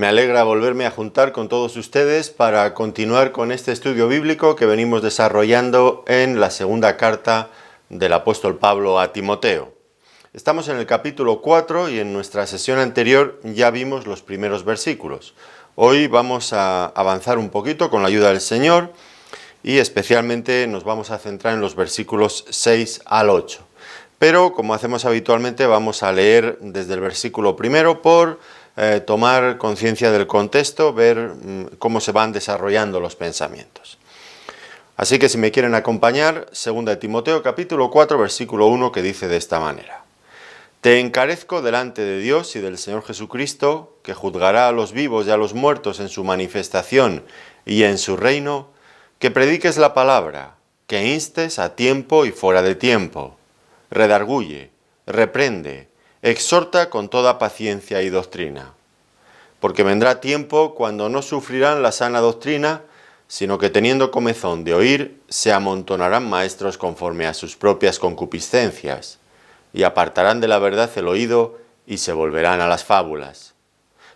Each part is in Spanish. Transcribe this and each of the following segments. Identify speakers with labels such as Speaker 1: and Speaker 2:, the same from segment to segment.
Speaker 1: me alegra volverme a juntar con todos ustedes para continuar con este estudio bíblico que venimos desarrollando en la segunda carta del apóstol Pablo a Timoteo. Estamos en el capítulo 4 y en nuestra sesión anterior ya vimos los primeros versículos. Hoy vamos a avanzar un poquito con la ayuda del Señor y especialmente nos vamos a centrar en los versículos 6 al 8. Pero, como hacemos habitualmente, vamos a leer desde el versículo primero por tomar conciencia del contexto, ver cómo se van desarrollando los pensamientos. Así que si me quieren acompañar, 2 Timoteo capítulo 4, versículo 1, que dice de esta manera: Te encarezco delante de Dios y del Señor Jesucristo, que juzgará a los vivos y a los muertos en su manifestación y en su reino, que prediques la palabra, que instes a tiempo y fuera de tiempo, redarguye, reprende, exhorta con toda paciencia y doctrina. Porque vendrá tiempo cuando no sufrirán la sana doctrina, sino que teniendo comezón de oír, se amontonarán maestros conforme a sus propias concupiscencias, y apartarán de la verdad el oído y se volverán a las fábulas.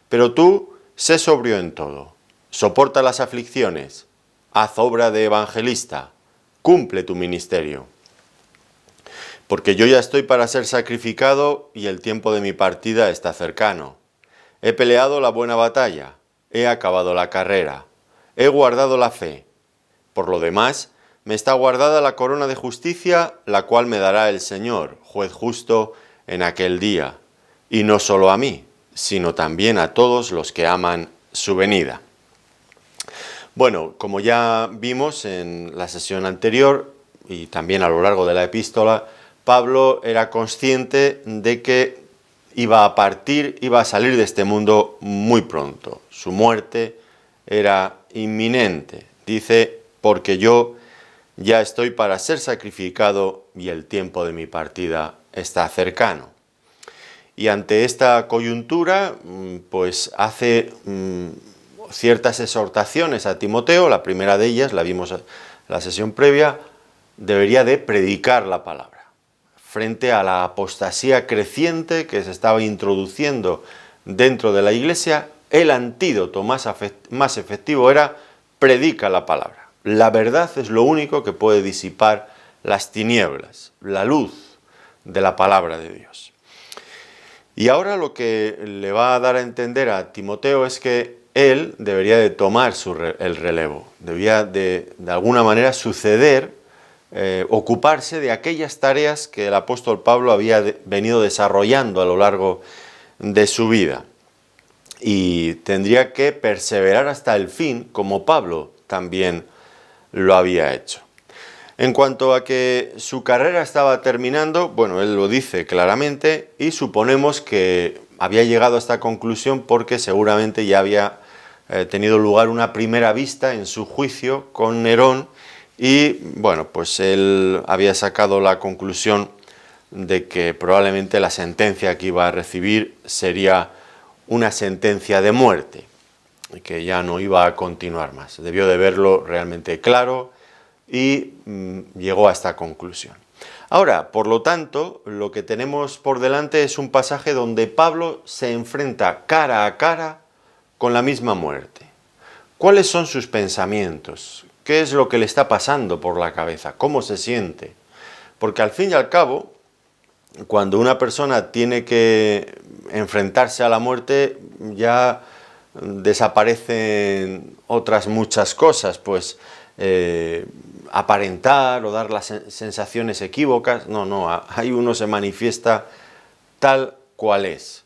Speaker 1: Pero tú, sé sobrio en todo, soporta las aflicciones, haz obra de evangelista, cumple tu ministerio. Porque yo ya estoy para ser sacrificado y el tiempo de mi partida está cercano. He peleado la buena batalla, he acabado la carrera, he guardado la fe. Por lo demás, me está guardada la corona de justicia, la cual me dará el Señor, juez justo, en aquel día. Y no solo a mí, sino también a todos los que aman su venida. Bueno, como ya vimos en la sesión anterior y también a lo largo de la epístola, Pablo era consciente de que iba a salir de este mundo muy pronto. Su muerte era inminente. Dice, porque yo ya estoy para ser sacrificado y el tiempo de mi partida está cercano. Y ante esta coyuntura, pues hace ciertas exhortaciones a Timoteo. La primera de ellas, la vimos en la sesión previa, debería de predicar la palabra. Frente a la apostasía creciente que se estaba introduciendo dentro de la iglesia, el antídoto más efectivo era predica la palabra. La verdad es lo único que puede disipar las tinieblas, la luz de la palabra de Dios. Y ahora lo que le va a dar a entender a Timoteo es que él debería de tomar el relevo, debía de alguna manera suceder, ocuparse de aquellas tareas que el apóstol Pablo había venido desarrollando a lo largo de su vida. Y tendría que perseverar hasta el fin, como Pablo también lo había hecho. En cuanto a que su carrera estaba terminando, bueno, él lo dice claramente y suponemos que había llegado a esta conclusión porque seguramente ya había tenido lugar una primera vista en su juicio con Nerón y, bueno, pues él había sacado la conclusión de que probablemente la sentencia que iba a recibir sería una sentencia de muerte, que ya no iba a continuar más. Debió de verlo realmente claro y llegó a esta conclusión. Ahora, por lo tanto, lo que tenemos por delante es un pasaje donde Pablo se enfrenta cara a cara con la misma muerte. ¿Cuáles son sus pensamientos? ¿Qué es lo que le está pasando por la cabeza? ¿Cómo se siente? Porque al fin y al cabo, cuando una persona tiene que enfrentarse a la muerte, ya desaparecen otras muchas cosas, pues aparentar o dar las sensaciones equívocas. No, ahí uno se manifiesta tal cual es.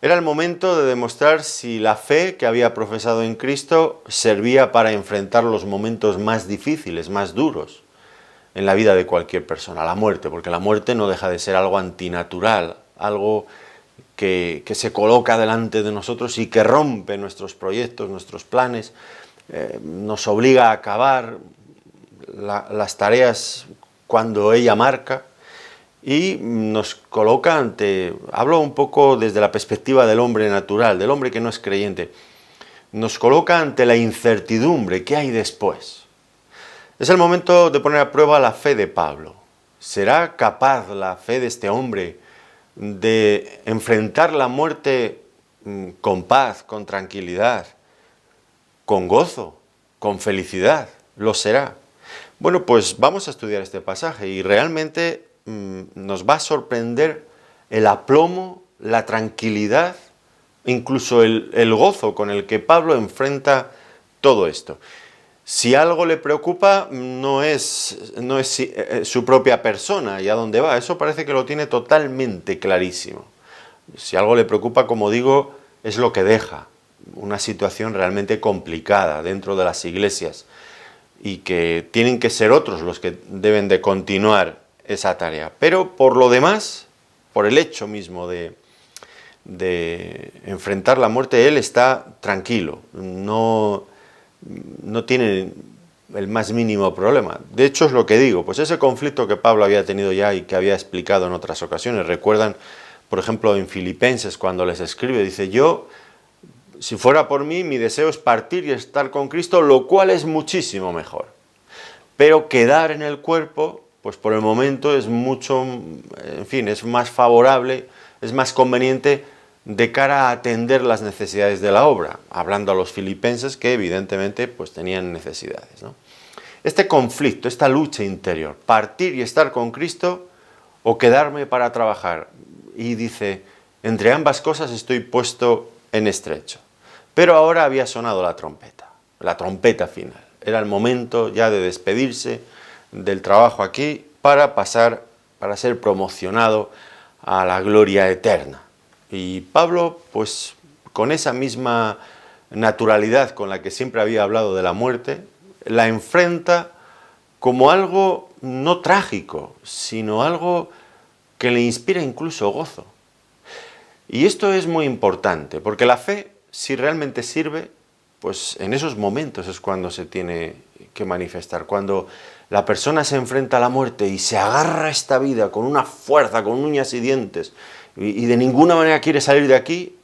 Speaker 1: Era el momento de demostrar si la fe que había profesado en Cristo servía para enfrentar los momentos más difíciles, más duros en la vida de cualquier persona, la muerte, porque la muerte no deja de ser algo antinatural, algo que se coloca delante de nosotros y que rompe nuestros proyectos, nuestros planes, nos obliga a acabar las tareas cuando ella marca y nos coloca ante, hablo un poco desde la perspectiva del hombre natural, del hombre que no es creyente, nos coloca ante la incertidumbre, ¿qué hay después? Es el momento de poner a prueba la fe de Pablo. ¿Será capaz la fe de este hombre de enfrentar la muerte con paz, con tranquilidad, con gozo, con felicidad, lo será. Bueno, pues vamos a estudiar este pasaje y realmente nos va a sorprender el aplomo, la tranquilidad, incluso el gozo con el que Pablo enfrenta todo esto. Si algo le preocupa, no es su propia persona y a dónde va. Eso parece que lo tiene totalmente clarísimo. Si algo le preocupa, como digo, es lo que deja. Una situación realmente complicada dentro de las iglesias y que tienen que ser otros los que deben de continuar esa tarea. Pero por lo demás, por el hecho mismo de enfrentar la muerte, él está tranquilo, no tiene el más mínimo problema. De hecho, es lo que digo, pues ese conflicto que Pablo había tenido ya y que había explicado en otras ocasiones. Recuerdan, por ejemplo, en Filipenses, cuando les escribe, dice: yo, si fuera por mí, mi deseo es partir y estar con Cristo, lo cual es muchísimo mejor. Pero quedar en el cuerpo, pues por el momento es mucho, en fin, es más favorable, es más conveniente de cara a atender las necesidades de la obra, hablando a los filipenses que evidentemente pues tenían necesidades, ¿no? Este conflicto, esta lucha interior, partir y estar con Cristo o quedarme para trabajar. Y dice, entre ambas cosas estoy puesto en estrecho. Pero ahora había sonado la trompeta final. Era el momento ya de despedirse del trabajo aquí para pasar, para ser promocionado a la gloria eterna. Y Pablo, pues con esa misma naturalidad con la que siempre había hablado de la muerte, la enfrenta como algo no trágico, sino algo que le inspira incluso gozo. Y esto es muy importante, porque la fe, si realmente sirve, pues en esos momentos es cuando se tiene que manifestar. Cuando la persona se enfrenta a la muerte y se agarra a esta vida con una fuerza, con uñas y dientes, y de ninguna manera quiere salir de aquí,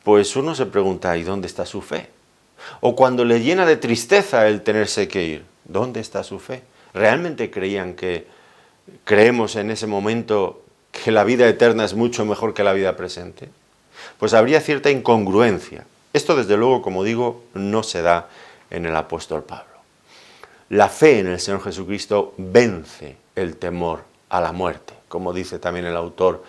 Speaker 1: pues uno se pregunta, ¿y dónde está su fe? O cuando le llena de tristeza el tenerse que ir, ¿dónde está su fe? ¿Realmente creemos en ese momento que la vida eterna es mucho mejor que la vida presente? Pues habría cierta incongruencia. Esto, desde luego, como digo, no se da en el apóstol Pablo. La fe en el Señor Jesucristo vence el temor a la muerte, como dice también el autor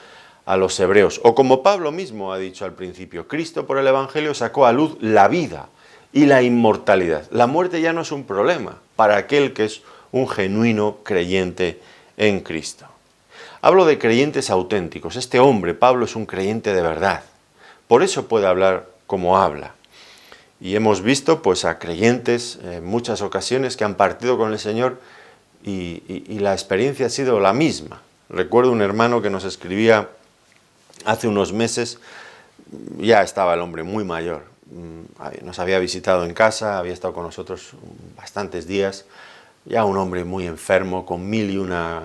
Speaker 1: a los hebreos, o como Pablo mismo ha dicho al principio, Cristo por el Evangelio sacó a luz la vida y la inmortalidad. La muerte ya no es un problema para aquel que es un genuino creyente en Cristo. Hablo de creyentes auténticos. Este hombre, Pablo, es un creyente de verdad. Por eso puede hablar como habla. Y hemos visto pues a creyentes en muchas ocasiones que han partido con el Señor y la experiencia ha sido la misma. Recuerdo un hermano que nos escribía hace unos meses, ya estaba el hombre muy mayor, nos había visitado en casa, había estado con nosotros bastantes días, ya un hombre muy enfermo, con 1001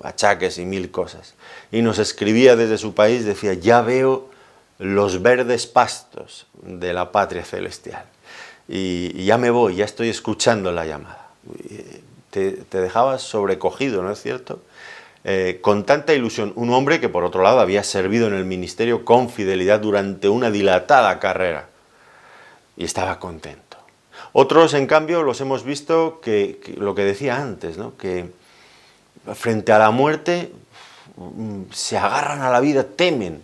Speaker 1: achaques y 1000 cosas. Y nos escribía desde su país, decía, ya veo los verdes pastos de la patria celestial. Y ya me voy, ya estoy escuchando la llamada. Te dejabas sobrecogido, ¿no es cierto? Con tanta ilusión, un hombre que por otro lado había servido en el ministerio con fidelidad durante una dilatada carrera y estaba contento. Otros, en cambio, los hemos visto que lo que decía antes, ¿no? Que frente a la muerte se agarran a la vida, temen,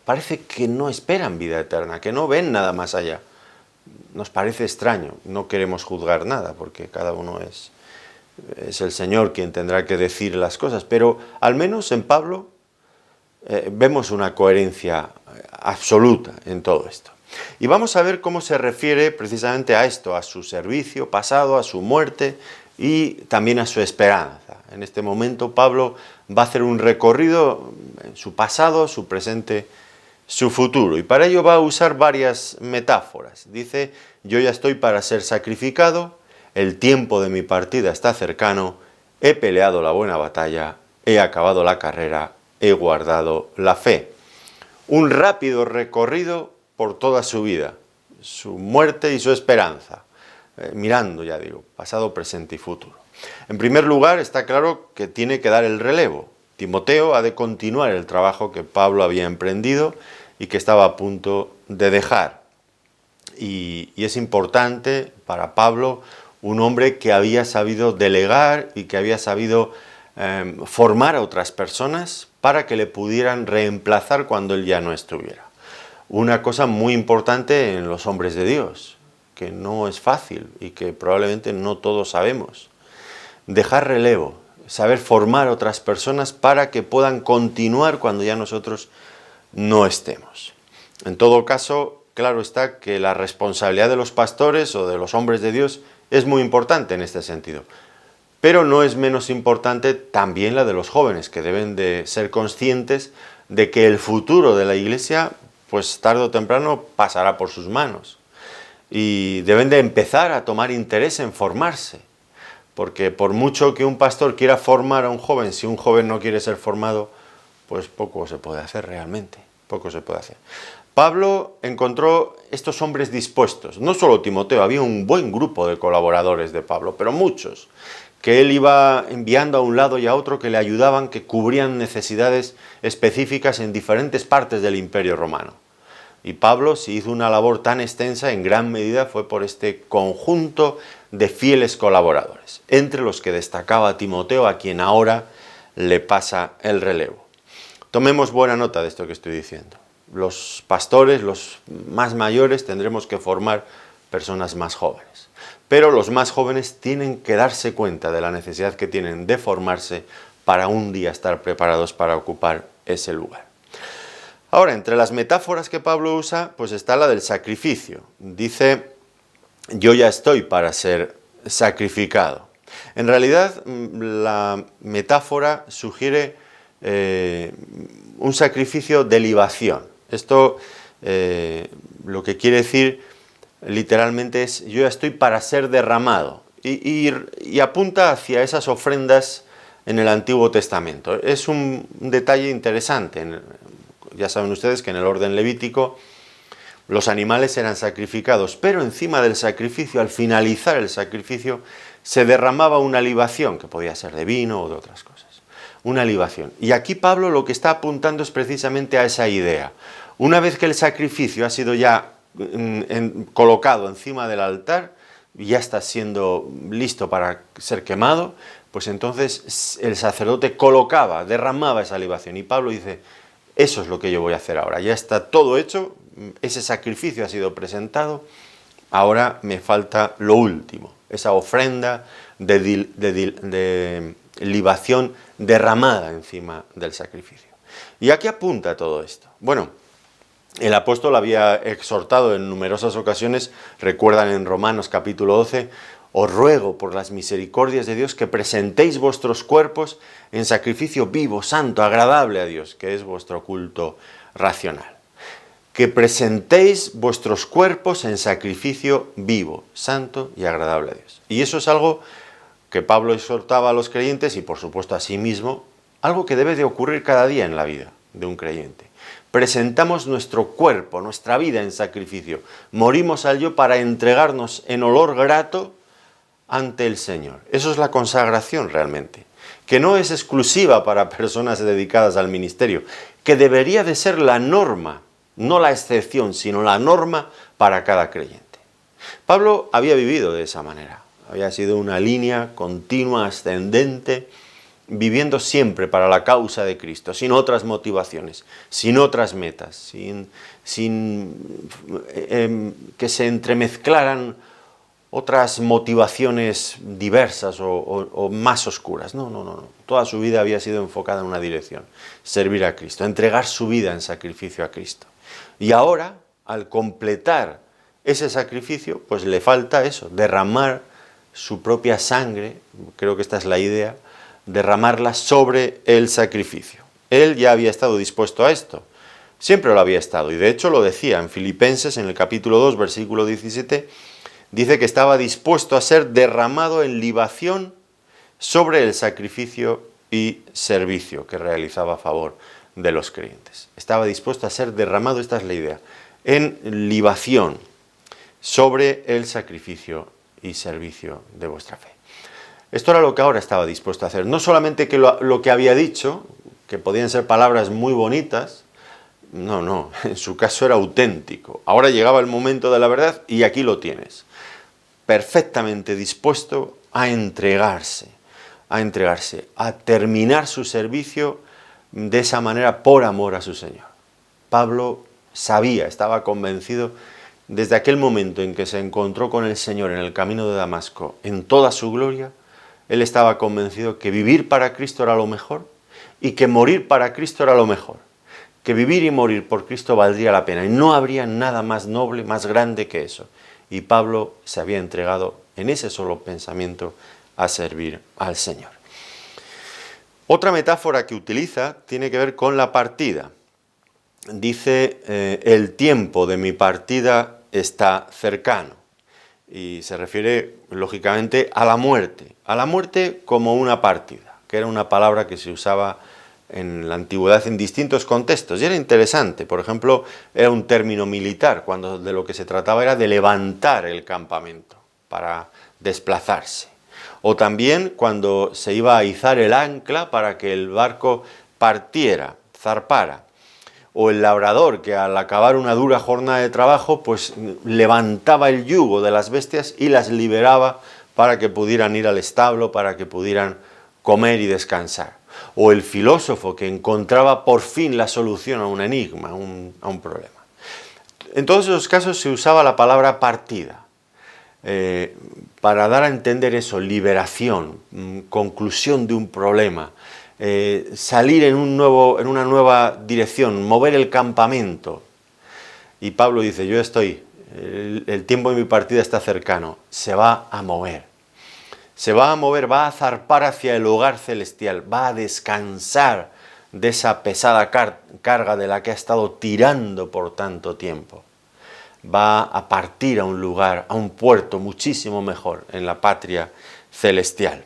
Speaker 1: parece que no esperan vida eterna, que no ven nada más allá. Nos parece extraño, no queremos juzgar nada porque cada uno es el Señor quien tendrá que decir las cosas, pero al menos en Pablo vemos una coherencia absoluta en todo esto. Y vamos a ver cómo se refiere precisamente a esto, a su servicio pasado, a su muerte y también a su esperanza. En este momento Pablo va a hacer un recorrido en su pasado, su presente, su futuro, y para ello va a usar varias metáforas. Dice, yo ya estoy para ser sacrificado, el tiempo de mi partida está cercano, he peleado la buena batalla, he acabado la carrera, he guardado la fe. Un rápido recorrido por toda su vida, su muerte y su esperanza, mirando, ya digo, pasado, presente y futuro. En primer lugar, está claro que tiene que dar el relevo. Timoteo ha de continuar el trabajo que Pablo había emprendido y que estaba a punto de dejar. Y es importante para Pablo un hombre que había sabido delegar y que había sabido formar a otras personas para que le pudieran reemplazar cuando él ya no estuviera. Una cosa muy importante en los hombres de Dios, que no es fácil y que probablemente no todos sabemos. Dejar relevo, saber formar a otras personas para que puedan continuar cuando ya nosotros no estemos. En todo caso, claro está que la responsabilidad de los pastores o de los hombres de Dios es muy importante en este sentido. Pero no es menos importante también la de los jóvenes, que deben de ser conscientes de que el futuro de la Iglesia, pues tarde o temprano pasará por sus manos. Y deben de empezar a tomar interés en formarse. Porque por mucho que un pastor quiera formar a un joven, si un joven no quiere ser formado, pues poco se puede hacer realmente, poco se puede hacer. Pablo encontró estos hombres dispuestos, no solo Timoteo, había un buen grupo de colaboradores de Pablo, pero muchos, que él iba enviando a un lado y a otro que le ayudaban, que cubrían necesidades específicas en diferentes partes del Imperio Romano. Y Pablo, si hizo una labor tan extensa, en gran medida fue por este conjunto de fieles colaboradores, entre los que destacaba Timoteo, a quien ahora le pasa el relevo. Tomemos buena nota de esto que estoy diciendo. Los pastores, los más mayores, tendremos que formar personas más jóvenes. Pero los más jóvenes tienen que darse cuenta de la necesidad que tienen de formarse para un día estar preparados para ocupar ese lugar. Ahora, entre las metáforas que Pablo usa, pues está la del sacrificio. Dice, yo ya estoy para ser sacrificado. En realidad, la metáfora sugiere un sacrificio de libación. Esto lo que quiere decir literalmente es, yo ya estoy para ser derramado. Y apunta hacia esas ofrendas en el Antiguo Testamento. Es un detalle interesante. Ya saben ustedes que en el orden levítico los animales eran sacrificados, pero encima del sacrificio, al finalizar el sacrificio, se derramaba una libación, que podía ser de vino o de otras cosas. Una libación. Y aquí Pablo lo que está apuntando es precisamente a esa idea. Una vez que el sacrificio ha sido ya colocado encima del altar, ya está siendo listo para ser quemado, pues entonces el sacerdote derramaba esa libación. Y Pablo dice, eso es lo que yo voy a hacer ahora. Ya está todo hecho, ese sacrificio ha sido presentado, ahora me falta lo último, esa ofrenda de libación derramada encima del sacrificio. ¿Y a qué apunta todo esto? Bueno, el apóstol había exhortado en numerosas ocasiones, recuerdan en Romanos capítulo 12, os ruego por las misericordias de Dios que presentéis vuestros cuerpos en sacrificio vivo, santo, agradable a Dios, que es vuestro culto racional. Que presentéis vuestros cuerpos en sacrificio vivo, santo y agradable a Dios. Y eso es algo que Pablo exhortaba a los creyentes y por supuesto a sí mismo, algo que debe de ocurrir cada día en la vida de un creyente. Presentamos nuestro cuerpo, nuestra vida en sacrificio. Morimos al yo para entregarnos en olor grato ante el Señor. Eso es la consagración realmente, que no es exclusiva para personas dedicadas al ministerio, que debería de ser la norma, no la excepción, sino la norma para cada creyente. Pablo había vivido de esa manera, había sido una línea continua, ascendente, viviendo siempre para la causa de Cristo, sin otras motivaciones, sin otras metas, sin que se entremezclaran otras motivaciones diversas o más oscuras. No. Toda su vida había sido enfocada en una dirección, servir a Cristo, entregar su vida en sacrificio a Cristo. Y ahora, al completar ese sacrificio, pues le falta eso, derramar su propia sangre, creo que esta es la idea, derramarla sobre el sacrificio. Él ya había estado dispuesto a esto, siempre lo había estado, y de hecho lo decía en Filipenses, en el capítulo 2, versículo 17, dice que estaba dispuesto a ser derramado en libación sobre el sacrificio y servicio que realizaba a favor de los creyentes. Estaba dispuesto a ser derramado, esta es la idea, en libación sobre el sacrificio y servicio de vuestra fe. Esto era lo que ahora estaba dispuesto a hacer. No solamente que lo que había dicho, que podían ser palabras muy bonitas. No, no, en su caso era auténtico. Ahora llegaba el momento de la verdad y aquí lo tienes. Perfectamente dispuesto a entregarse, a terminar su servicio de esa manera por amor a su Señor. Pablo sabía, estaba convencido, desde aquel momento en que se encontró con el Señor en el camino de Damasco, en toda su gloria, él estaba convencido que vivir para Cristo era lo mejor y que morir para Cristo era lo mejor, que vivir y morir por Cristo valdría la pena y no habría nada más noble, más grande que eso. Y Pablo se había entregado en ese solo pensamiento a servir al Señor. Otra metáfora que utiliza tiene que ver con la partida. Dice, el tiempo de mi partida está cercano. Y se refiere, lógicamente, a la muerte como una partida, que era una palabra que se usaba en la antigüedad en distintos contextos. Y era interesante, por ejemplo, era un término militar, cuando de lo que se trataba era de levantar el campamento para desplazarse. O también cuando se iba a izar el ancla para que el barco partiera, zarpara. O el labrador que al acabar una dura jornada de trabajo, pues levantaba el yugo de las bestias y las liberaba para que pudieran ir al establo, para que pudieran comer y descansar. O el filósofo que encontraba por fin la solución a un enigma, a un problema. En todos esos casos se usaba la palabra partida, para dar a entender eso, liberación, conclusión de un problema, salir en una nueva dirección, mover el campamento. Y Pablo dice, yo estoy, el tiempo de mi partida está cercano, se va a mover. Se va a mover, va a zarpar hacia el hogar celestial, va a descansar de esa pesada carga de la que ha estado tirando por tanto tiempo. Va a partir a un lugar, a un puerto muchísimo mejor, en la patria celestial.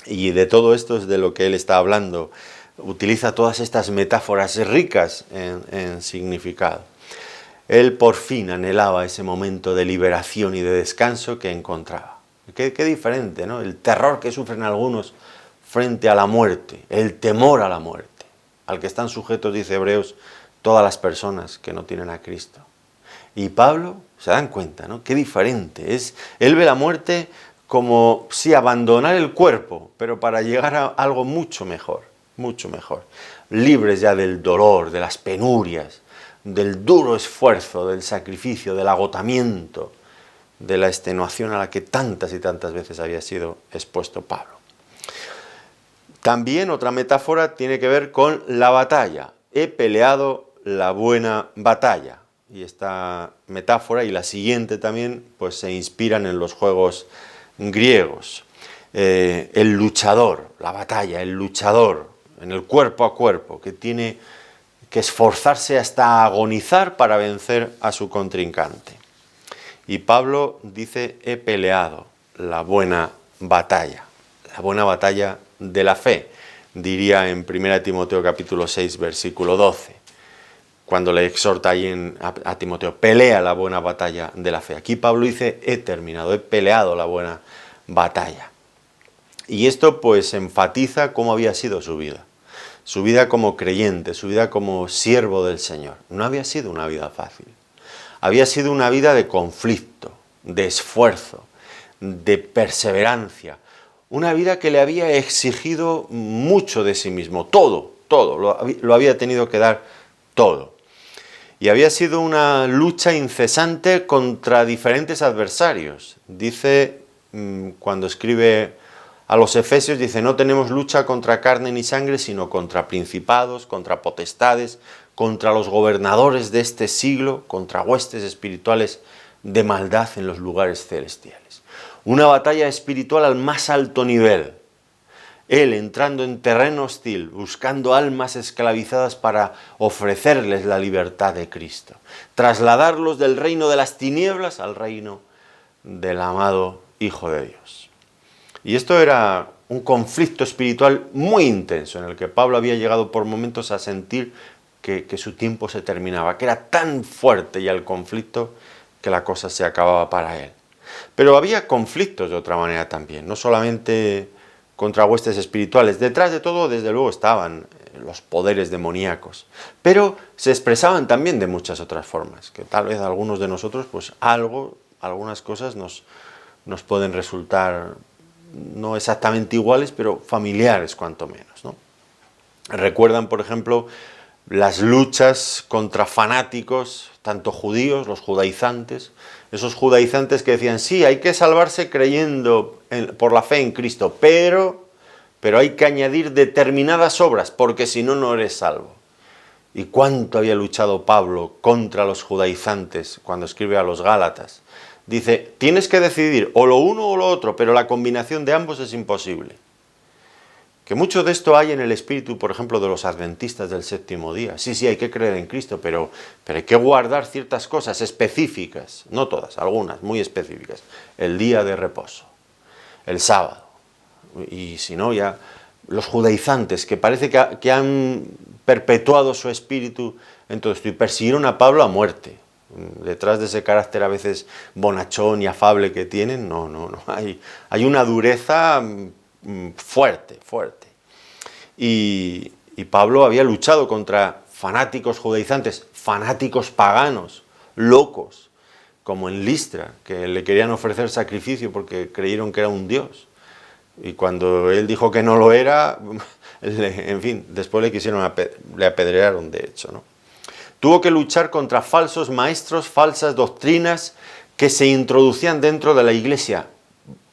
Speaker 1: Y de todo esto es de lo que él está hablando. Utiliza todas estas metáforas ricas en significado. Él por fin anhelaba ese momento de liberación y de descanso que encontraba. Qué diferente, ¿no? El terror que sufren algunos frente a la muerte, el temor a la muerte, al que están sujetos, dice Hebreos, todas las personas que no tienen a Cristo. Y Pablo, se dan cuenta, ¿no? Qué diferente es. Él ve la muerte como, sí, abandonar el cuerpo, pero para llegar a algo mucho mejor, libres ya del dolor, de las penurias, del duro esfuerzo, del sacrificio, del agotamiento, de la extenuación a la que tantas y tantas veces había sido expuesto Pablo. También otra metáfora tiene que ver con la batalla. He peleado la buena batalla. Y esta metáfora y la siguiente también pues se inspiran en los juegos griegos. El luchador, la batalla, el luchador en el cuerpo a cuerpo, que tiene que esforzarse hasta agonizar para vencer a su contrincante. Y Pablo dice, he peleado la buena batalla de la fe, diría en 1 Timoteo capítulo 6, versículo 12, cuando le exhorta ahí a Timoteo, pelea la buena batalla de la fe. Aquí Pablo dice, he terminado, he peleado la buena batalla. Y esto pues enfatiza cómo había sido su vida como creyente, su vida como siervo del Señor. No había sido una vida fácil. Había sido una vida de conflicto, de esfuerzo, de perseverancia. Una vida que le había exigido mucho de sí mismo, todo, lo había tenido que dar todo. Y había sido una lucha incesante contra diferentes adversarios. Dice, cuando escribe a los Efesios, dice, no tenemos lucha contra carne ni sangre, sino contra principados, contra potestades, contra los gobernadores de este siglo, contra huestes espirituales de maldad en los lugares celestiales. Una batalla espiritual al más alto nivel. Él entrando en terreno hostil, buscando almas esclavizadas para ofrecerles la libertad de Cristo. Trasladarlos del reino de las tinieblas al reino del amado Hijo de Dios. Y esto era un conflicto espiritual muy intenso, en el que Pablo había llegado por momentos a sentir que su tiempo se terminaba, que era tan fuerte ya el conflicto que la cosa se acababa para él. Pero había conflictos de otra manera también, no solamente contra huestes espirituales. Detrás de todo, desde luego, estaban los poderes demoníacos, pero se expresaban también de muchas otras formas, que tal vez algunos de nosotros, pues algunas cosas nos pueden resultar no exactamente iguales, pero familiares cuanto menos, ¿no? Recuerdan, por ejemplo, las luchas contra fanáticos, tanto judíos, los judaizantes, esos judaizantes que decían, sí, hay que salvarse creyendo por la fe en Cristo, pero hay que añadir determinadas obras, porque si no, no eres salvo. ¿Y cuánto había luchado Pablo contra los judaizantes cuando escribe a los Gálatas? Dice, tienes que decidir o lo uno o lo otro, pero la combinación de ambos es imposible. Que mucho de esto hay en el espíritu, por ejemplo, de los adventistas del séptimo día. Sí, hay que creer en Cristo, pero hay que guardar ciertas cosas específicas, no todas, algunas muy específicas. El día de reposo, el sábado, y si no ya los judaizantes, que parece que han perpetuado su espíritu en todo esto y persiguieron a Pablo a muerte. Detrás de ese carácter a veces bonachón y afable que tienen, no, hay una dureza fuerte. Y Pablo había luchado contra fanáticos judaizantes, fanáticos paganos, locos, como en Listra, que le querían ofrecer sacrificio porque creyeron que era un dios. Y cuando él dijo que no lo era, en fin, después le apedrearon, de hecho, ¿no? Tuvo que luchar contra falsos maestros, falsas doctrinas que se introducían dentro de la iglesia.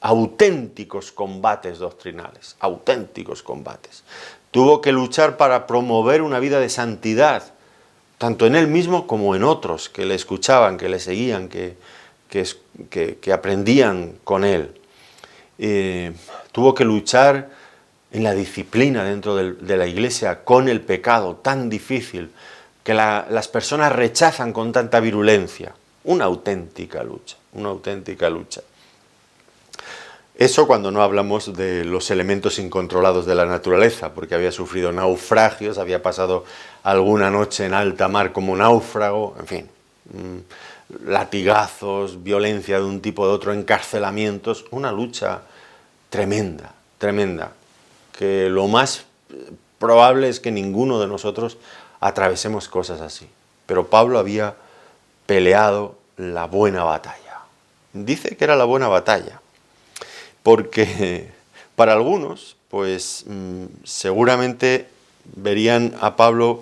Speaker 1: Auténticos combates doctrinales, auténticos combates. Tuvo que luchar para promover una vida de santidad, tanto en él mismo como en otros que le escuchaban, que le seguían, que aprendían con él. Tuvo que luchar en la disciplina dentro de la iglesia con el pecado tan difícil que las personas rechazan con tanta virulencia. Una auténtica lucha. Eso cuando no hablamos de los elementos incontrolados de la naturaleza, porque había sufrido naufragios, había pasado alguna noche en alta mar como náufrago, en fin, latigazos, violencia de un tipo o de otro, encarcelamientos, una lucha tremenda, que lo más probable es que ninguno de nosotros atravesemos cosas así. Pero Pablo había peleado la buena batalla. Dice que era la buena batalla, porque para algunos, pues seguramente verían a Pablo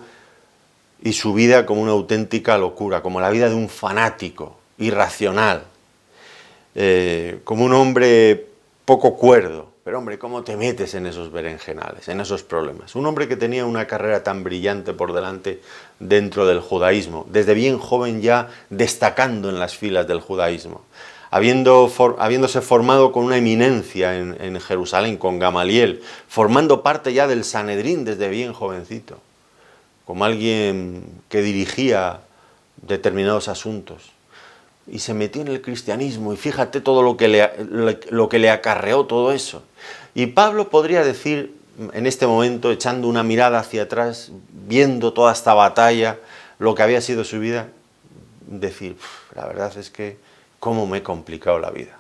Speaker 1: y su vida como una auténtica locura, como la vida de un fanático, irracional, como un hombre poco cuerdo. Pero hombre, ¿cómo te metes en esos berenjenales, en esos problemas? Un hombre que tenía una carrera tan brillante por delante dentro del judaísmo, desde bien joven ya destacando en las filas del judaísmo, habiéndose formado con una eminencia en Jerusalén, con Gamaliel, formando parte ya del Sanedrín desde bien jovencito, como alguien que dirigía determinados asuntos. Y se metió en el cristianismo, y fíjate todo lo que le acarreó todo eso. Y Pablo podría decir, en este momento, echando una mirada hacia atrás, viendo toda esta batalla, lo que había sido su vida, decir, la verdad es que cómo me he complicado la vida.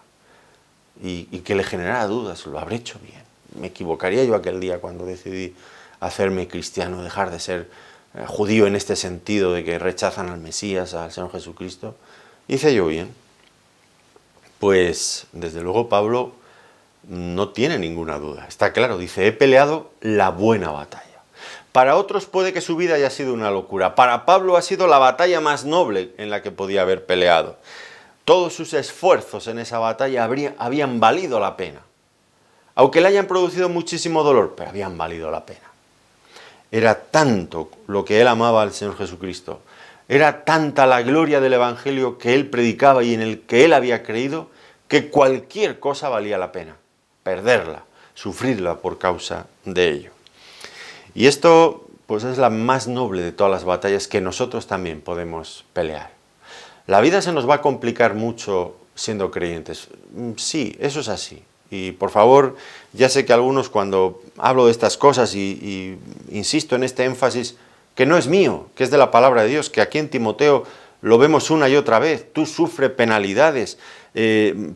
Speaker 1: Y que le generara dudas, lo habré hecho bien. Me equivocaría yo aquel día cuando decidí hacerme cristiano, dejar de ser judío en este sentido de que rechazan al Mesías, al Señor Jesucristo. ¿Hice yo bien? Pues desde luego Pablo no tiene ninguna duda. Está claro, dice, he peleado la buena batalla. Para otros puede que su vida haya sido una locura. Para Pablo ha sido la batalla más noble en la que podía haber peleado. Todos sus esfuerzos en esa batalla habían valido la pena. Aunque le hayan producido muchísimo dolor, pero habían valido la pena. Era tanto lo que él amaba al Señor Jesucristo. Era tanta la gloria del Evangelio que él predicaba y en el que él había creído, que cualquier cosa valía la pena. Perderla, sufrirla por causa de ello. Y esto pues es la más noble de todas las batallas que nosotros también podemos pelear. La vida se nos va a complicar mucho siendo creyentes. Sí, eso es así. Y por favor, ya sé que algunos cuando hablo de estas cosas y insisto en este énfasis, que no es mío, que es de la palabra de Dios, que aquí en Timoteo lo vemos una y otra vez. Tú sufre penalidades,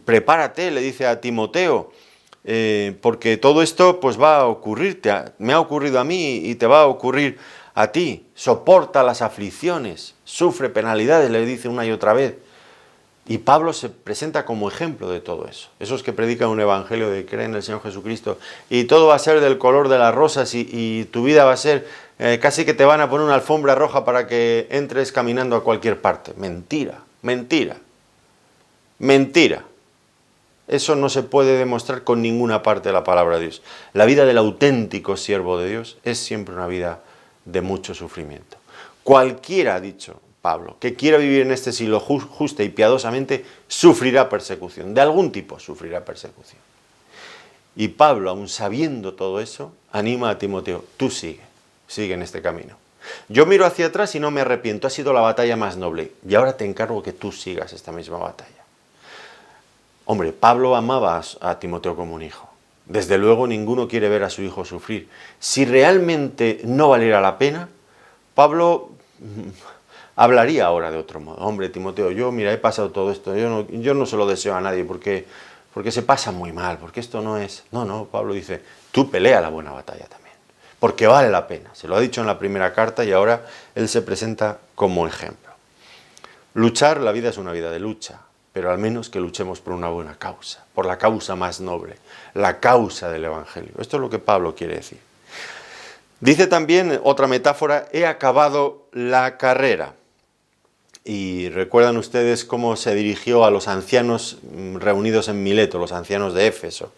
Speaker 1: prepárate, le dice a Timoteo, porque todo esto pues va a ocurrirte, me ha ocurrido a mí y te va a ocurrir a ti. Soporta las aflicciones, sufre penalidades, le dice una y otra vez. Y Pablo se presenta como ejemplo de todo eso. Esos que predican un evangelio de creer en el Señor Jesucristo y todo va a ser del color de las rosas y tu vida va a ser casi que te van a poner una alfombra roja para que entres caminando a cualquier parte. Mentira, mentira, mentira. Eso no se puede demostrar con ninguna parte de la palabra de Dios. La vida del auténtico siervo de Dios es siempre una vida de mucho sufrimiento. Cualquiera, ha dicho Pablo, que quiera vivir en este siglo justa y piadosamente, sufrirá persecución. De algún tipo sufrirá persecución. Y Pablo, aun sabiendo todo eso, anima a Timoteo, tú sigue en este camino. Yo miro hacia atrás y no me arrepiento, ha sido la batalla más noble. Y ahora te encargo que tú sigas esta misma batalla. Hombre, Pablo amaba a Timoteo como un hijo. Desde luego ninguno quiere ver a su hijo sufrir. Si realmente no valiera la pena, Pablo hablaría ahora de otro modo. Hombre, Timoteo, mira, he pasado todo esto, yo no se lo deseo a nadie porque se pasa muy mal, porque esto no es... No, Pablo dice, tú pelea la buena batalla también, porque vale la pena. Se lo ha dicho en la primera carta y ahora él se presenta como ejemplo. Luchar, la vida es una vida de lucha, pero al menos que luchemos por una buena causa, por la causa más noble, la causa del Evangelio. Esto es lo que Pablo quiere decir. Dice también otra metáfora, he acabado la carrera. Y recuerdan ustedes cómo se dirigió a los ancianos reunidos en Mileto, los ancianos de Éfeso.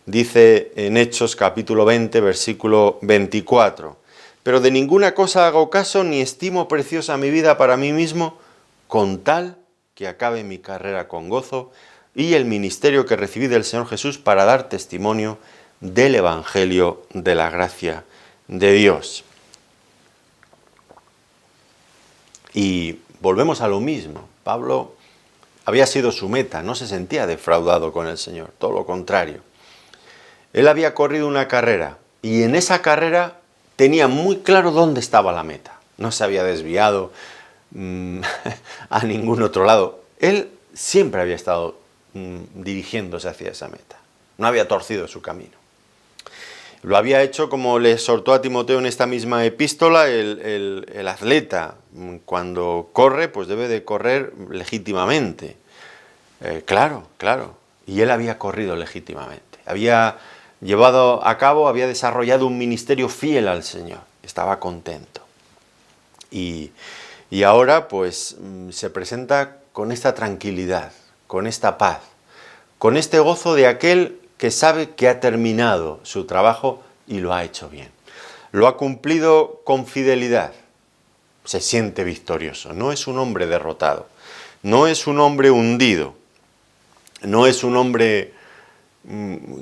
Speaker 1: Dice en Hechos capítulo 20, versículo 24, pero de ninguna cosa hago caso ni estimo preciosa mi vida para mí mismo, con tal que acabe mi carrera con gozo y el ministerio que recibí del Señor Jesús para dar testimonio del Evangelio de la gracia de Dios. Y volvemos a lo mismo. Pablo había sido su meta, no se sentía defraudado con el Señor, todo lo contrario. Él había corrido una carrera y en esa carrera tenía muy claro dónde estaba la meta. No se había desviado a ningún otro lado. Él siempre había estado dirigiéndose hacia esa meta. No había torcido su camino. Lo había hecho como le exhortó a Timoteo en esta misma epístola, el atleta cuando corre pues debe de correr legítimamente. Claro. Y él había corrido legítimamente. Había llevado a cabo, había desarrollado un ministerio fiel al Señor. Estaba contento. Y ahora pues se presenta con esta tranquilidad, con esta paz, con este gozo de aquel que sabe que ha terminado su trabajo y lo ha hecho bien. Lo ha cumplido con fidelidad. Se siente victorioso. No es un hombre derrotado. No es un hombre hundido. No es un hombre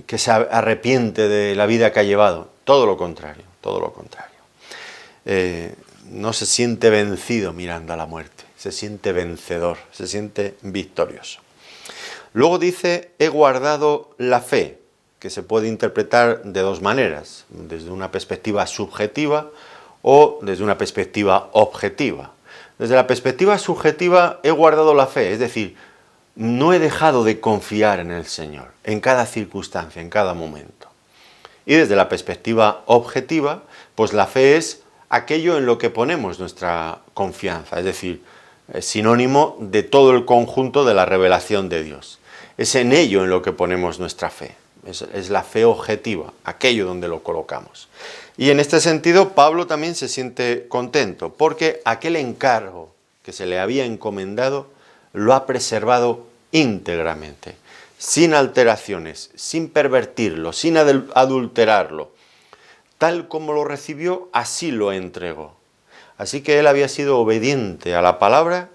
Speaker 1: que se arrepiente de la vida que ha llevado. Todo lo contrario, todo lo contrario. No se siente vencido mirando a la muerte. Se siente vencedor, se siente victorioso. Luego dice, he guardado la fe, que se puede interpretar de dos maneras, desde una perspectiva subjetiva o desde una perspectiva objetiva. Desde la perspectiva subjetiva he guardado la fe, es decir, no he dejado de confiar en el Señor, en cada circunstancia, en cada momento. Y desde la perspectiva objetiva, pues la fe es aquello en lo que ponemos nuestra confianza, es decir, es sinónimo de todo el conjunto de la revelación de Dios. Es en ello en lo que ponemos nuestra fe. Es la fe objetiva, aquello donde lo colocamos. Y en este sentido, Pablo también se siente contento, porque aquel encargo que se le había encomendado lo ha preservado íntegramente, sin alteraciones, sin pervertirlo, sin adulterarlo. Tal como lo recibió, así lo entregó. Así que él había sido obediente a la palabra